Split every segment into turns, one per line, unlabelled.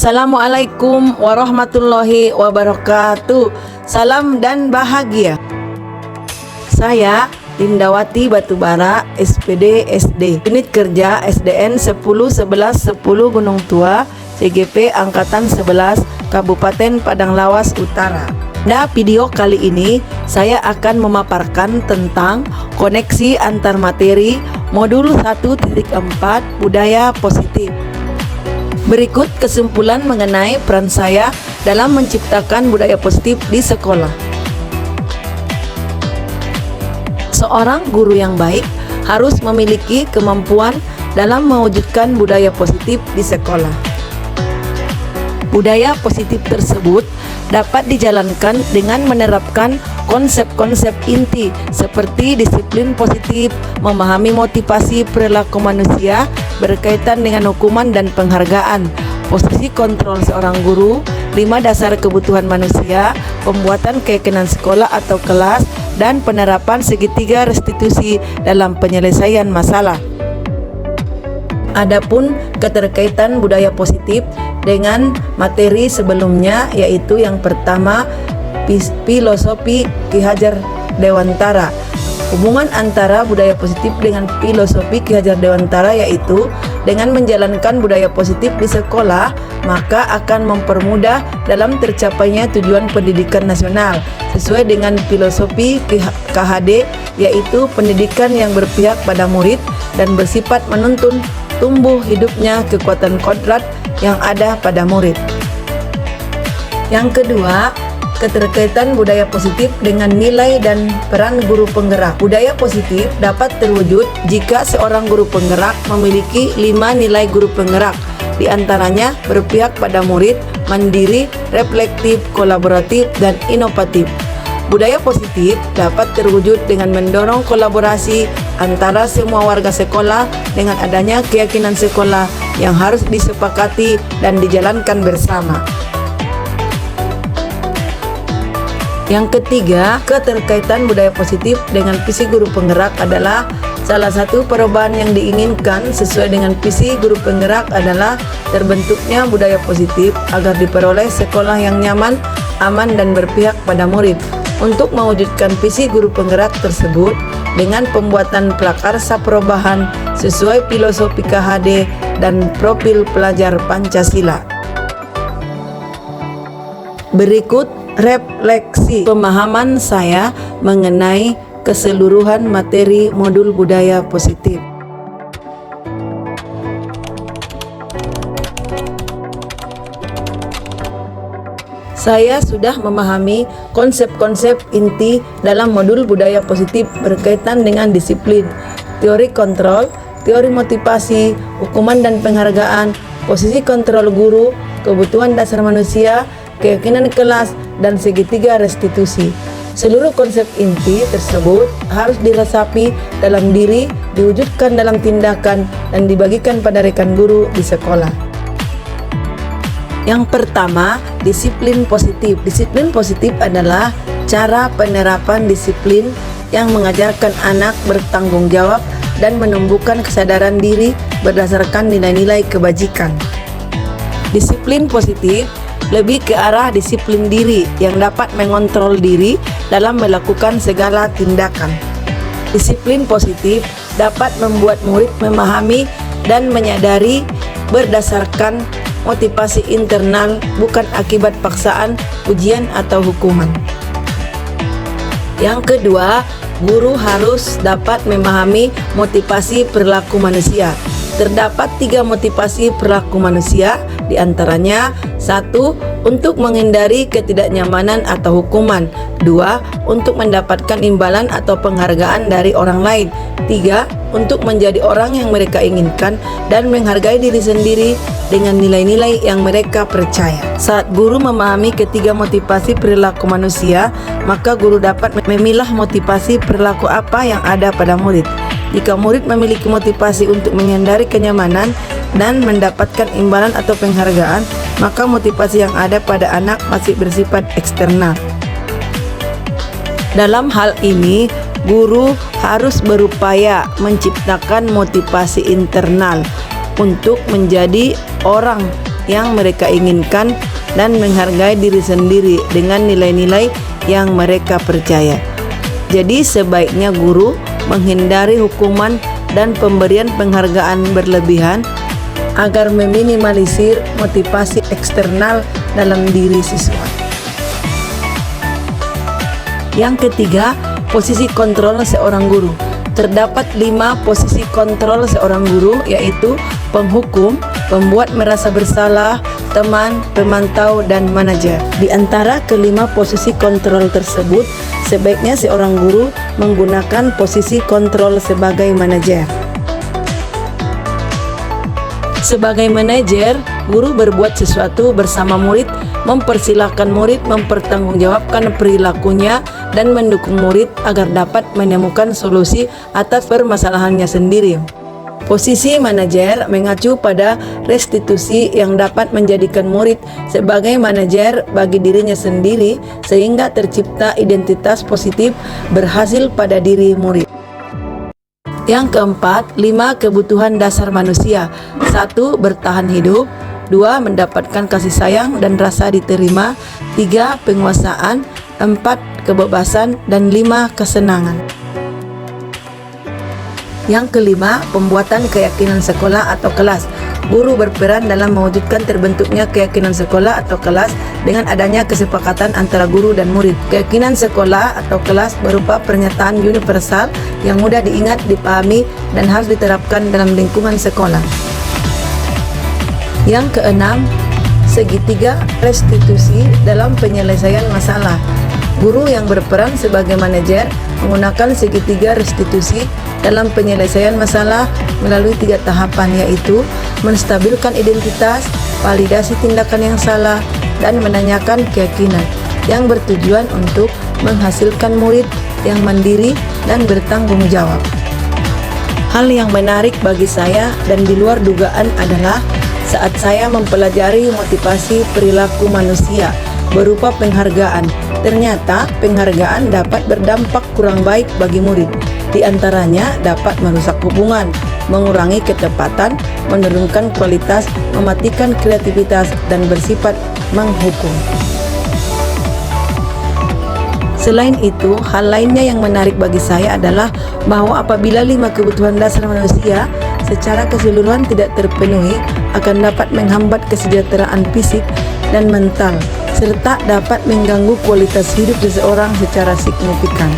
Assalamualaikum warahmatullahi wabarakatuh. Salam dan bahagia. Saya Lindawati Batubara, SPD SD, Unit Kerja SDN 10 11 10 Gunung Tua, CGP Angkatan 11, Kabupaten Padang Lawas Utara. Pada video kali ini saya akan memaparkan tentang koneksi antar materi modul 1.4 budaya positif. Berikut kesimpulan mengenai peran saya dalam menciptakan budaya positif di sekolah. Seorang guru yang baik harus memiliki kemampuan dalam mewujudkan budaya positif di sekolah. Budaya positif tersebut dapat dijalankan dengan menerapkan konsep-konsep inti seperti disiplin positif, memahami motivasi perilaku manusia berkaitan dengan hukuman dan penghargaan, posisi kontrol seorang guru, 5 dasar kebutuhan manusia, pembuatan keyakinan sekolah atau kelas, dan penerapan segitiga restitusi dalam penyelesaian masalah. Adapun keterkaitan budaya positif dengan materi sebelumnya, yaitu yang pertama filosofi Ki Hajar Dewantara. Hubungan antara budaya positif dengan filosofi Ki Hajar Dewantara yaitu dengan menjalankan budaya positif di sekolah, maka akan mempermudah dalam tercapainya tujuan pendidikan nasional sesuai dengan filosofi KHD, yaitu pendidikan yang berpihak pada murid dan bersifat menuntun tumbuh hidupnya kekuatan kodrat yang ada pada murid. Yang kedua, keterkaitan budaya positif dengan nilai dan peran guru penggerak. Budaya positif dapat terwujud jika seorang guru penggerak memiliki 5 nilai guru penggerak, di antaranya berpihak pada murid, mandiri, reflektif, kolaboratif, dan inovatif. Budaya positif dapat terwujud dengan mendorong kolaborasi antara semua warga sekolah dengan adanya keyakinan sekolah yang harus disepakati dan dijalankan bersama. Yang ketiga, keterkaitan budaya positif dengan visi guru penggerak adalah salah satu perubahan yang diinginkan sesuai dengan visi guru penggerak adalah terbentuknya budaya positif agar diperoleh sekolah yang nyaman, aman, dan berpihak pada murid. Untuk mewujudkan visi guru penggerak tersebut dengan pembuatan prakarsa perubahan sesuai filosofi KHD dan profil pelajar Pancasila. Berikut refleksi pemahaman saya mengenai keseluruhan materi modul budaya positif. Saya sudah memahami konsep-konsep inti dalam modul budaya positif berkaitan dengan disiplin, teori kontrol, teori motivasi, hukuman dan penghargaan, posisi kontrol guru, kebutuhan dasar manusia, keyakinan kelas, dan segitiga restitusi. Seluruh konsep inti tersebut harus diresapi dalam diri, diwujudkan dalam tindakan, dan dibagikan pada rekan guru di sekolah. Yang pertama, disiplin positif. Disiplin positif adalah cara penerapan disiplin yang mengajarkan anak bertanggung jawab dan menumbuhkan kesadaran diri berdasarkan nilai-nilai kebajikan. Disiplin positif lebih ke arah disiplin diri yang dapat mengontrol diri dalam melakukan segala tindakan. Disiplin positif dapat membuat murid memahami dan menyadari berdasarkan motivasi internal, bukan akibat paksaan, ujian, atau hukuman. Yang kedua, guru harus dapat memahami motivasi perilaku manusia. Terdapat 3 motivasi perilaku manusia, diantaranya 1. Untuk menghindari ketidaknyamanan atau hukuman, 2. Untuk mendapatkan imbalan atau penghargaan dari orang lain, 3. Untuk menjadi orang yang mereka inginkan dan menghargai diri sendiri dengan nilai-nilai yang mereka percaya. Saat guru memahami ketiga motivasi perilaku manusia, maka guru dapat memilah motivasi perilaku apa yang ada pada murid. Jika murid memiliki motivasi untuk menghindari kenyamanan dan mendapatkan imbalan atau penghargaan, maka motivasi yang ada pada anak masih bersifat eksternal. Dalam hal ini, guru harus berupaya menciptakan motivasi internal untuk menjadi orang yang mereka inginkan dan menghargai diri sendiri dengan nilai-nilai yang mereka percaya. Jadi sebaiknya guru menghindari hukuman dan pemberian penghargaan berlebihan agar meminimalisir motivasi eksternal dalam diri siswa. Yang ketiga, posisi kontrol seorang guru. Terdapat 5 posisi kontrol seorang guru, yaitu penghukum, pembuat merasa bersalah, teman, pemantau, dan manajer. Di antara kelima posisi kontrol tersebut, sebaiknya seorang guru menggunakan posisi kontrol sebagai manajer. Sebagai manajer, guru berbuat sesuatu bersama murid, mempersilahkan murid mempertanggungjawabkan perilakunya dan mendukung murid agar dapat menemukan solusi atas permasalahannya sendiri. Posisi manajer mengacu pada restitusi yang dapat menjadikan murid sebagai manajer bagi dirinya sendiri sehingga tercipta identitas positif berhasil pada diri murid. Yang keempat, 5 kebutuhan dasar manusia. 1. Bertahan hidup. 2. Mendapatkan kasih sayang dan rasa diterima. 3. Penguasaan. 4. Kebebasan. Dan 5. Kesenangan. Yang kelima, pembuatan keyakinan sekolah atau kelas. Guru berperan dalam mewujudkan terbentuknya keyakinan sekolah atau kelas dengan adanya kesepakatan antara guru dan murid. Keyakinan sekolah atau kelas berupa pernyataan universal yang mudah diingat, dipahami, dan harus diterapkan dalam lingkungan sekolah. Yang keenam, segitiga restitusi dalam penyelesaian masalah. Guru yang berperan sebagai manajer menggunakan segitiga restitusi dalam penyelesaian masalah melalui 3 tahapan, yaitu menstabilkan identitas, validasi tindakan yang salah, dan menanyakan keyakinan yang bertujuan untuk menghasilkan murid yang mandiri dan bertanggung jawab. Hal yang menarik bagi saya dan di luar dugaan adalah saat saya mempelajari motivasi perilaku manusia berupa penghargaan. Ternyata penghargaan dapat berdampak kurang baik bagi murid. Di antaranya dapat merusak hubungan, mengurangi ketepatan, menurunkan kualitas, mematikan kreativitas, dan bersifat menghukum. Selain itu, hal lainnya yang menarik bagi saya adalah bahwa apabila 5 kebutuhan dasar manusia secara keseluruhan tidak terpenuhi, akan dapat menghambat kesejahteraan fisik dan mental, serta dapat mengganggu kualitas hidup seseorang secara signifikan.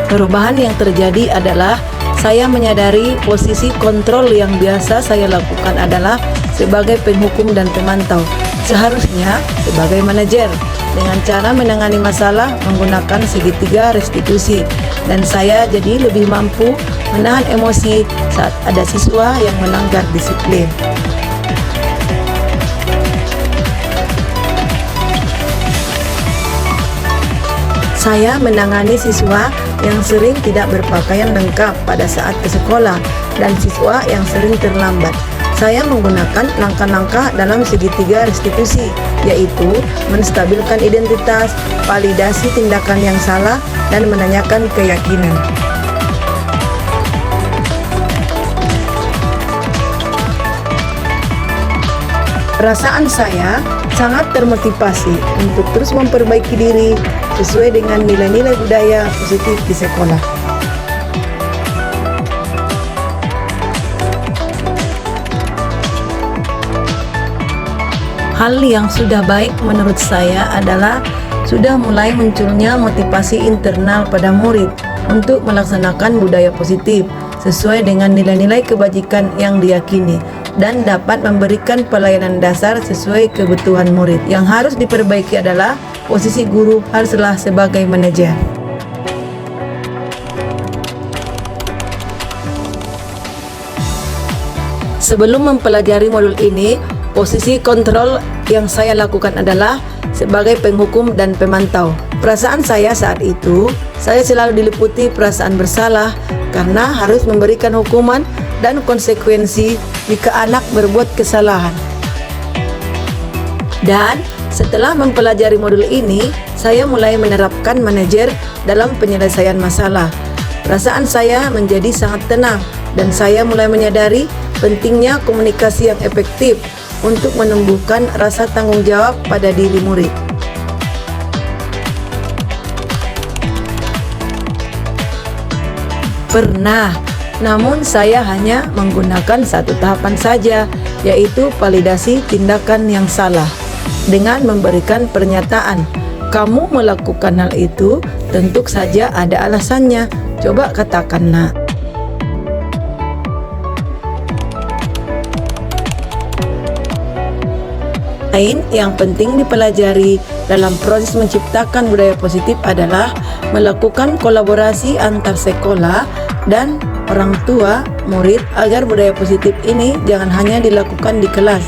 Perubahan yang terjadi adalah saya menyadari posisi kontrol yang biasa saya lakukan adalah sebagai penghukum dan pemantau, seharusnya sebagai manajer, dengan cara menangani masalah menggunakan segitiga restitusi, dan saya jadi lebih mampu menahan emosi saat ada siswa yang melanggar disiplin. Saya menangani siswa yang sering tidak berpakaian lengkap pada saat ke sekolah dan siswa yang sering terlambat. Saya menggunakan langkah-langkah dalam segitiga restitusi, yaitu menstabilkan identitas, validasi tindakan yang salah, dan menanyakan keyakinan. Perasaan saya sangat termotivasi untuk terus memperbaiki diri sesuai dengan nilai-nilai budaya positif di sekolah. Hal yang sudah baik menurut saya adalah sudah mulai munculnya motivasi internal pada murid untuk melaksanakan budaya positif sesuai dengan nilai-nilai kebajikan yang diyakini dan dapat memberikan pelayanan dasar sesuai kebutuhan murid. Yang harus diperbaiki adalah posisi guru haruslah sebagai manajer. Sebelum mempelajari modul ini, posisi kontrol yang saya lakukan adalah sebagai penghukum dan pemantau. Perasaan saya saat itu, saya selalu diliputi perasaan bersalah karena harus memberikan hukuman dan konsekuensi jika anak berbuat kesalahan. Dan setelah mempelajari modul ini, saya mulai menerapkan manajer dalam penyelesaian masalah. Perasaan saya menjadi sangat tenang dan saya mulai menyadari pentingnya komunikasi yang efektif untuk menumbuhkan rasa tanggung jawab pada diri murid. Pernah, namun saya hanya menggunakan satu tahapan saja, yaitu validasi tindakan yang salah. Dengan memberikan pernyataan, kamu melakukan hal itu, tentu saja ada alasannya. Coba katakan, nak. Lain yang penting dipelajari dalam proses menciptakan budaya positif adalah melakukan kolaborasi antar sekolah dan orang tua murid agar budaya positif ini jangan hanya dilakukan di kelas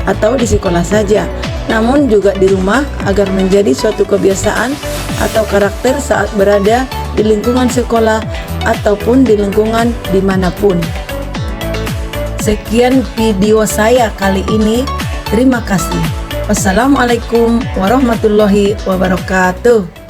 atau di sekolah saja, namun juga di rumah agar menjadi suatu kebiasaan atau karakter saat berada di lingkungan sekolah ataupun di lingkungan dimanapun. Sekian video saya kali ini. Terima kasih. Wassalamualaikum warahmatullahi wabarakatuh.